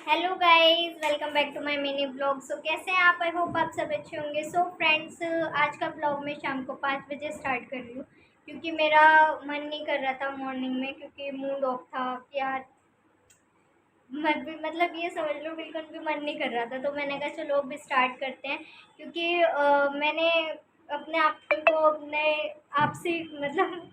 Hello guys, welcome back to my mini blog. So कैसे हैं आप? आई होप आप सब अच्छे होंगे। सो फ्रेंड्स, आज का ब्लॉग मैं शाम को 5 बजे स्टार्ट कर रही हूँ क्योंकि मेरा मन नहीं कर रहा था मॉर्निंग में, क्योंकि मूड ऑफ था कि यार मतलब ये समझ लो बिल्कुल भी मन नहीं कर रहा था। तो मैंने कहा चलो अभी स्टार्ट करते हैं, क्योंकि मैंने अपने आप को अपने आप से मतलब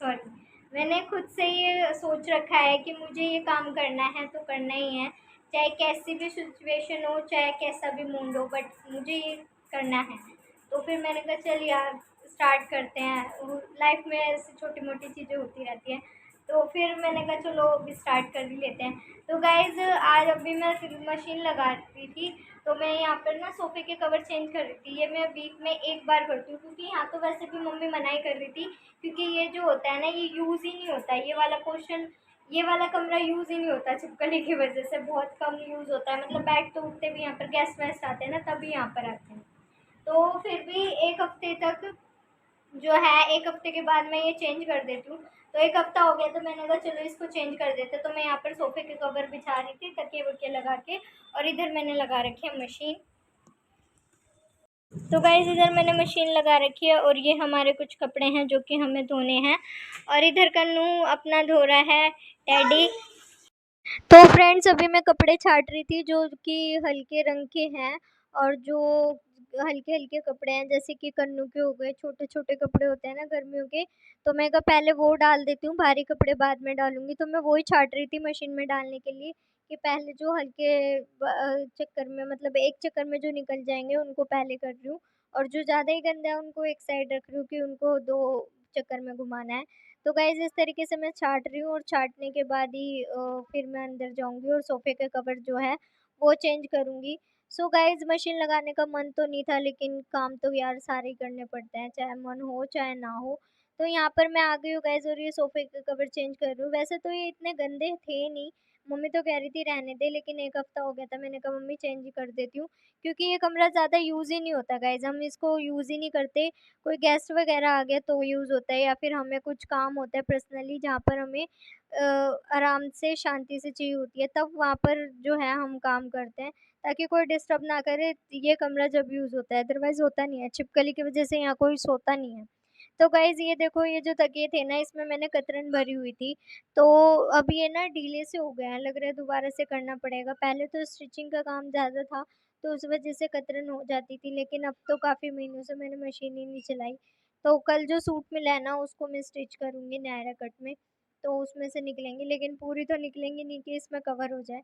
सॉरी, मैंने खुद से ये सोच रखा है कि मुझे ये काम करना है तो करना ही है, चाहे कैसी भी सिचुएशन हो, चाहे कैसा भी मूड हो, बट मुझे ये करना है। तो फिर मैंने कहा चल यार स्टार्ट करते हैं। लाइफ में ऐसी छोटी मोटी चीज़ें होती रहती हैं, तो फिर मैंने कहा चलो अभी स्टार्ट कर ही लेते हैं। तो गाइज़, आज अभी मैं मशीन लगा रही थी, तो मैं यहाँ पर ना सोफ़े के कवर चेंज कर रही थी। ये मैं वीक में एक बार करती हूँ, क्योंकि यहाँ तो वैसे भी मम्मी मना ही कर रही थी, क्योंकि ये जो होता है ना ये यूज़ ही नहीं होता है। ये वाला पोर्शन, ये वाला कमरा यूज़ ही नहीं होता छिपकली की वजह से, बहुत कम यूज़ होता है। मतलब बैठ तो उठते भी यहाँ पर गेस्ट वेस्ट आते हैं ना तभी यहाँ पर आते हैं। तो फिर भी एक हफ्ते तक जो है, एक हफ्ते के बाद मैं ये चेंज कर देती हूँ। तो एक हफ्ता हो गया तो मैंने कहा चलो इसको चेंज कर देते। तो मैं यहाँ पर सोफ़े के कवर बिछा रही थी तकिए वकिए लगा के, और इधर मैंने लगा रखी है मशीन। तो गाइस, इधर मैंने मशीन लगा रखी है और ये हमारे कुछ कपड़े हैं जो कि हमें धोने हैं, और इधर कन्नू अपना धो रहा है टैडी। तो फ्रेंड्स, अभी मैं कपड़े छाट रही थी जो कि हल्के रंग के हैं, और जो हल्के हल्के कपड़े हैं जैसे कि कन्नू के हो गए, छोटे छोटे कपड़े होते हैं ना गर्मियों के। तो मैं कहा पहले वो डाल देती हूँ, भारी कपड़े बाद में डालूंगी। तो मैं वही छाट रही थी मशीन में डालने के लिए, कि पहले जो हल्के चक्कर में, मतलब एक चक्कर में जो निकल जाएंगे उनको पहले कर रही हूँ, और जो ज़्यादा ही गंदा है उनको एक साइड रख रही हूँ कि उनको दो चक्कर में घुमाना है। तो गाइज़, इस तरीके से मैं छाट रही हूँ, और छाटने के बाद ही फिर मैं अंदर जाऊँगी और सोफ़े के कवर जो है वो चेंज करूँगी। सो गाइज़, मशीन लगाने का मन तो नहीं था, लेकिन काम तो यार सारे ही करने पड़ते हैं, चाहे मन हो चाहे ना हो। तो यहाँ पर मैं आ गई हूँ गाइज़, और ये सोफ़े के कवर चेंज कर रही हूँ। वैसे तो ये इतने गंदे थे नहीं, मम्मी तो कह रही थी रहने दे, लेकिन 1 हफ़्ता हो गया था, मैंने कहा मम्मी चेंज ही कर देती हूँ, क्योंकि ये कमरा ज़्यादा यूज़ ही नहीं होता गाइज़, हम इसको यूज़ ही नहीं करते। कोई गेस्ट वगैरह आ गया तो यूज़ होता है, या फिर हमें कुछ काम होता है पर्सनली जहाँ पर हमें आराम से शांति से चाहिए होती है, तब वहाँ पर जो है हम काम करते हैं, ताकि कोई डिस्टर्ब ना करे। ये कमरा जब यूज़ होता है, अदरवाइज़ होता नहीं है, छिपकली की वजह से यहाँ कोई सोता नहीं है। तो गाइज़, ये देखो, ये जो तकिए थे ना इसमें मैंने कतरन भरी हुई थी, तो अब ये ना ढीले से हो गए हैं, लग रहा है दोबारा से करना पड़ेगा। पहले तो स्टिचिंग का काम ज़्यादा था तो उस वजह से कतरन हो जाती थी, लेकिन अब तो काफ़ी महीनों से मैंने मशीन ही नहीं चलाई। तो कल जो सूट मिला है ना उसको मैं स्टिच करूँगी नायरा कट में, तो उसमें से निकलेंगी, लेकिन पूरी तो निकलेंगी नहीं कि इसमें कवर हो जाए।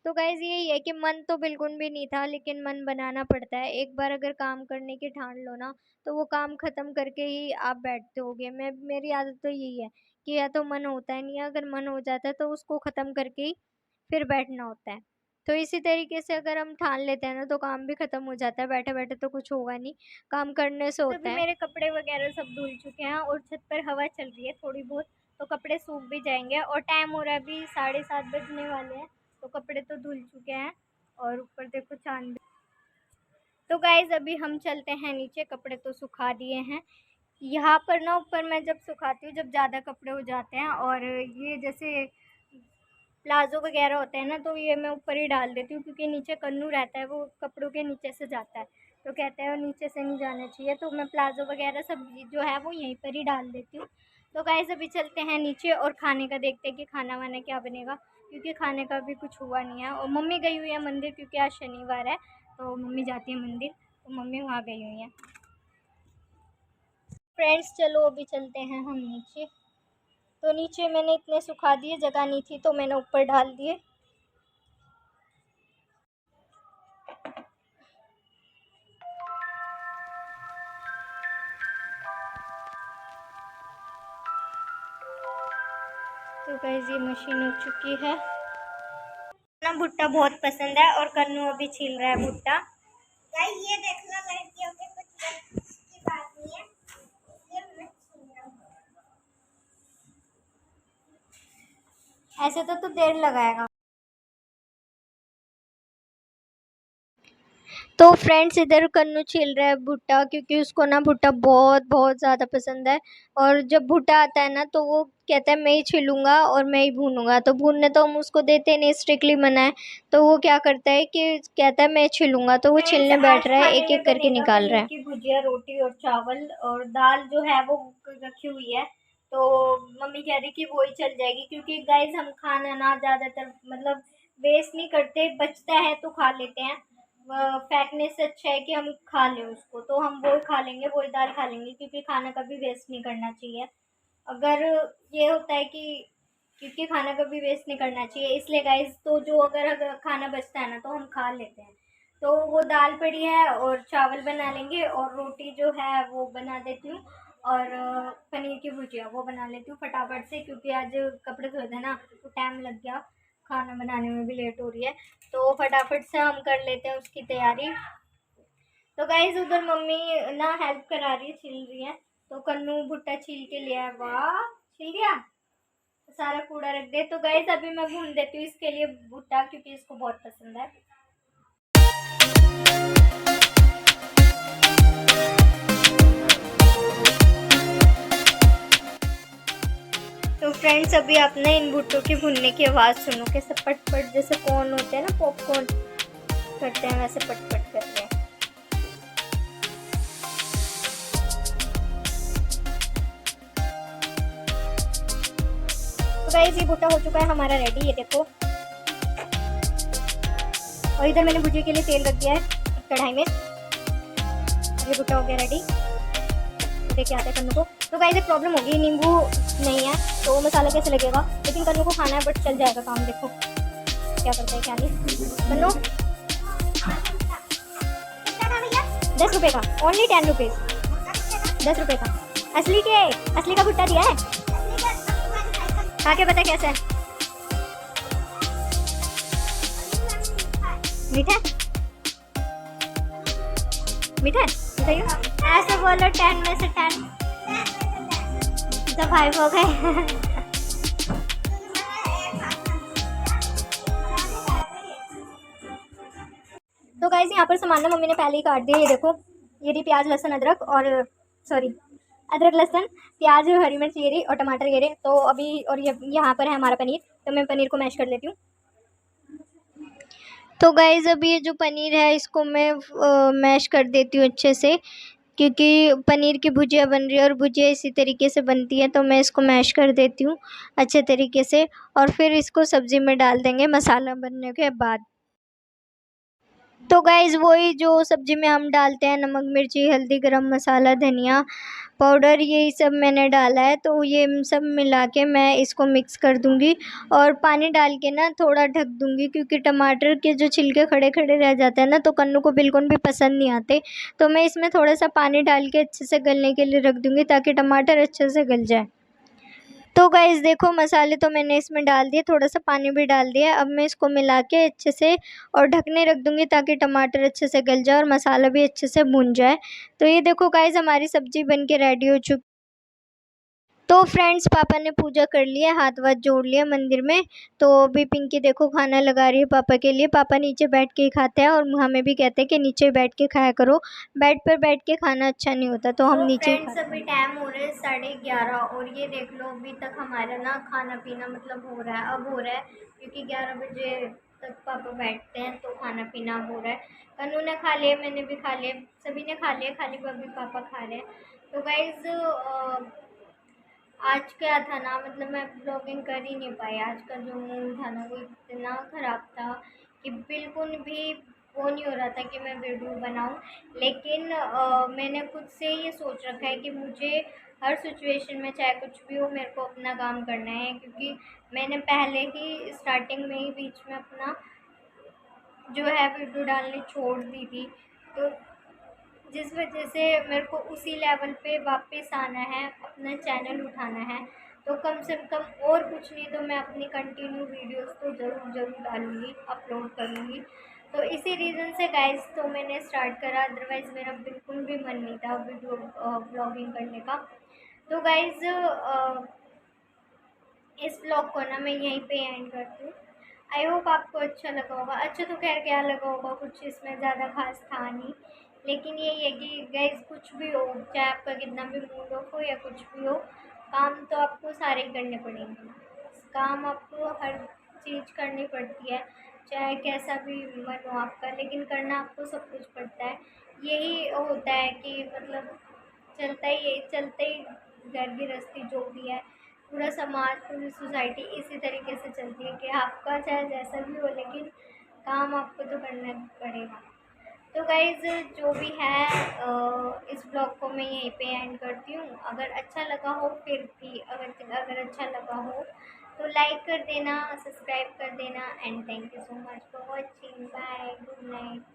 तो गाइज़, यही है कि मन तो बिल्कुल भी नहीं था, लेकिन मन बनाना पड़ता है। एक बार अगर काम करने की ठान लो ना, तो वो काम ख़त्म करके ही आप बैठते होगे। मेरी आदत तो यही है कि या तो मन होता ही नहीं है, अगर मन हो जाता है तो उसको ख़त्म करके ही फिर बैठना होता है। तो इसी तरीके से अगर हम ठान लेते हैं ना तो काम भी ख़त्म हो जाता है, बैठे-बैठे तो कुछ होगा नहीं, काम करने से होता है। मेरे कपड़े वगैरह सब धुल चुके हैं और छत पर हवा चल रही है थोड़ी बहुत, तो कपड़े सूख भी जाएँगे, और टाइम हो रहा है अभी 7:30 बजने वाले हैं। तो कपड़े तो धुल चुके हैं, और ऊपर देखो चाँद भी। तो गाइज़, अभी हम चलते हैं नीचे, कपड़े तो सुखा दिए हैं। यहाँ पर ना ऊपर मैं जब सुखाती हूँ, जब ज़्यादा कपड़े हो जाते हैं, और ये जैसे प्लाज़ो वगैरह होते हैं ना, तो ये मैं ऊपर ही डाल देती हूँ, क्योंकि नीचे कन्नू रहता है, वो कपड़ों के नीचे से जाता है। तो कहते हैं नीचे से नहीं जाना चाहिए, तो मैं प्लाज़ो वगैरह सब जो है वो यहीं पर ही डाल देती हूँ। तो गाइस, अभी चलते हैं नीचे और खाने का देखते हैं कि खाना वाना क्या बनेगा, क्योंकि खाने का भी कुछ हुआ नहीं है। और मम्मी गई हुई है मंदिर, क्योंकि आज शनिवार है तो मम्मी जाती है मंदिर, तो मम्मी वहाँ गई हुई हैं। फ्रेंड्स, चलो अभी चलते हैं हम नीचे। तो नीचे मैंने इतने सुखा दिए, जगह नहीं थी तो मैंने ऊपर डाल दिए। तो गाइस, ये मशीन हो चुकी है ना। भुट्टा बहुत पसंद है, और कन्नू अभी छील रहा है भुट्टा। गाइस, ये देखना, लड़कियों के कुछ की बात नहीं है, ये मैं छील रहा हूं। ऐसे तो तू देर लगाएगा। तो फ्रेंड्स इधर कन्नू छील रहा है भुट्टा, क्योंकि उसको ना भुट्टा बहुत बहुत ज़्यादा पसंद है। और जब भुट्टा आता है ना तो वो कहता है मैं ही छीलूंगा और मैं ही भूनूंगा। तो भूनने तो हम उसको देते नहीं, स्ट्रिक्टली मना है। तो वो क्या करता है कि कहता है मैं छीलूंगा, तो वो छीलने बैठ रहा है, एक एक करके निकाल रहा है। की भुजिया, रोटी और चावल और दाल जो है वो रखी हुई है। तो मम्मी कह रही कि वो ही चल जाएगी, क्योंकि गाइस हम खाना ना ज़्यादातर मतलब वेस्ट नहीं करते, बचता है तो खा लेते हैं। फेंकने से अच्छा है कि हम खा लें उसको, तो हम वो खा लेंगे, वही दाल खा लेंगे, क्योंकि खाना कभी वेस्ट नहीं करना चाहिए। अगर ये होता है कि क्योंकि खाना कभी वेस्ट नहीं करना चाहिए, इसलिए गाइस तो जो अगर खाना बचता है ना तो हम खा लेते हैं। तो वो दाल पड़ी है और चावल बना लेंगे, और रोटी जो है वो बना देती हूँ, और पनीर की भुजिया वो बना लेती हूँ फटाफट से, क्योंकि आज कपड़े धोए थे ना तो टाइम लग गया, खाना बनाने में भी लेट हो रही है। तो फटाफट से हम कर लेते हैं उसकी तैयारी। तो गाइज उधर मम्मी ना हेल्प करा रही है, छील रही है। तो कन्नू भुट्टा छील के लिया है, वाह छील गया, सारा कूड़ा रख दे। तो गाइज अभी मैं भून देती हूँ इसके लिए भुट्टा, क्योंकि इसको बहुत पसंद है। तो फ्रेंड्स अभी आप ना इन भुट्टों की भुनने की आवाज़ सुनो, कैसे पट पट जैसे कॉर्न होते हैं ना, पॉपकॉर्न करते हैं वैसे पट पट कर रहे हैं। तो गाइस ये भुट्टा हो चुका है हमारा रेडी, ये देखो। और इधर मैंने भुजिया के लिए तेल रख दिया है कढ़ाई में। ये भुट्टा हो गया रेडी, लेके आते हैं कन्नू को। तो गाइस एक प्रॉब्लम होगी, नींबू नहीं है तो मसाला कैसे लगेगा, लेकिन कन्नू को खाना है, बट चल जाएगा काम। देखो क्या करता है, क्या नहीं। कन्नू 10 रुपये का, ओनली 10 रुपीज़, 10 रुपये का। असली का भुट्टा दिया है, खा के बता कैसा है। मीठा मीठा बताइए, ऐसे बोलो 10 में से 10 तो 5 हो गए। तो गाइस यहाँ पर सामान ना मम्मी ने पहले ही काट दिया, ये देखो। ये रही प्याज लहसुन अदरक, और सॉरी अदरक लहसुन प्याज हरी मिर्च ये रही, और टमाटर ये रही। तो अभी और ये यहाँ पर है हमारा पनीर, तो मैं पनीर को मैश कर लेती हूँ। तो गाइज़ अभी ये जो पनीर है इसको मैं मैश कर देती हूँ अच्छे से, क्योंकि पनीर की भुजिया बन रही है और भुजिया इसी तरीके से बनती है। तो मैं इसको मैश कर देती हूँ अच्छे तरीके से, और फिर इसको सब्ज़ी में डाल देंगे मसाला बनने के बाद। तो गाइज़ वही जो सब्ज़ी में हम डालते हैं, नमक मिर्ची हल्दी गरम मसाला धनिया पाउडर, यही सब मैंने डाला है। तो ये सब मिला के मैं इसको मिक्स कर दूँगी, और पानी डाल के ना थोड़ा ढक दूँगी, क्योंकि टमाटर के जो छिलके खड़े खड़े रह जाते हैं ना तो कन्नू को बिल्कुल भी पसंद नहीं आते। तो मैं इसमें थोड़ा सा पानी डाल के अच्छे से गलने के लिए रख दूँगी, ताकि टमाटर अच्छे से गल जाए। तो गाइस देखो मसाले तो मैंने इसमें डाल दिए, थोड़ा सा पानी भी डाल दिया। अब मैं इसको मिला के अच्छे से और ढकने रख दूँगी, ताकि टमाटर अच्छे से गल जाए और मसाला भी अच्छे से भुन जाए। तो ये देखो गाइस हमारी सब्ज़ी बन के रेडी हो चुकी। तो फ्रेंड्स पापा ने पूजा कर लिया, हाथ वाथ जोड़ लिया मंदिर में। तो अभी पिंकी देखो खाना लगा रही है पापा के लिए। पापा नीचे बैठ के ही खाते हैं, और हमें भी कहते हैं कि नीचे बैठ के खाया करो, बेड पर बैठ के खाना अच्छा नहीं होता। तो हम नीचे ही खाते हैं। अभी टाइम हो रहा है 11:30, और ये देख लो अभी तक हमारा ना खाना पीना मतलब हो रहा है, अब हो रहा है, क्योंकि 11 बजे तक पापा बैठते हैं तो खाना पीना हो रहा है। कन्नू ने खा लिया, मैंने भी खा लिया, सभी ने खा लिया, खाली अभी पापा खा रहे हैं। तो गाइज आज क्या था ना, मतलब मैं ब्लॉगिंग कर ही नहीं पाई। आज का जो मूड था ना वो इतना ख़राब था कि बिल्कुल भी वो नहीं हो रहा था कि मैं वीडियो बनाऊं। लेकिन मैंने खुद से ये सोच रखा है कि मुझे हर सिचुएशन में चाहे कुछ भी हो मेरे को अपना काम करना है, क्योंकि मैंने पहले ही स्टार्टिंग में ही बीच में अपना जो है वीडियो डालनी छोड़ दी थी। तो जिस वजह से मेरे को उसी लेवल पे वापस आना है, अपना चैनल उठाना है। तो कम से कम और कुछ नहीं तो मैं अपनी कंटिन्यू वीडियोस तो ज़रूर डालूँगी, अपलोड करूँगी। तो इसी रीज़न से गाइस तो मैंने स्टार्ट करा, अदरवाइज़ मेरा बिल्कुल भी मन नहीं था वीडियो ब्लॉगिंग करने का। तो गाइस इस ब्लॉग को ना मैं यहीं पे एंड करती हूँ। आई होप आपको अच्छा लगा होगा। अच्छा तो खैर क्या लगा होगा, कुछ इसमें ज़्यादा खास था नहीं, लेकिन यही है कि गाइस कुछ भी हो, चाहे आपका कितना भी मूड ऑफ हो या कुछ भी हो, काम तो आपको सारे ही करने पड़ेंगे। काम आपको हर चीज़ करनी पड़ती है, चाहे कैसा भी मन हो आपका, लेकिन करना आपको सब कुछ पड़ता है। यही होता है कि मतलब चलता ही घर गृहस्थी जो भी है, पूरा समाज, पूरी सोसाइटी इसी तरीके से चलती है कि आपका चाहे जैसा भी हो, लेकिन काम आपको तो करना पड़ेगा। तो गाइज़ जो भी है इस ब्लॉग को मैं यहीं पे एंड करती हूँ। अगर अच्छा लगा हो, फिर भी अगर अच्छा लगा हो तो लाइक कर देना, सब्सक्राइब कर देना, and thank you so much for watching. Bye, good night.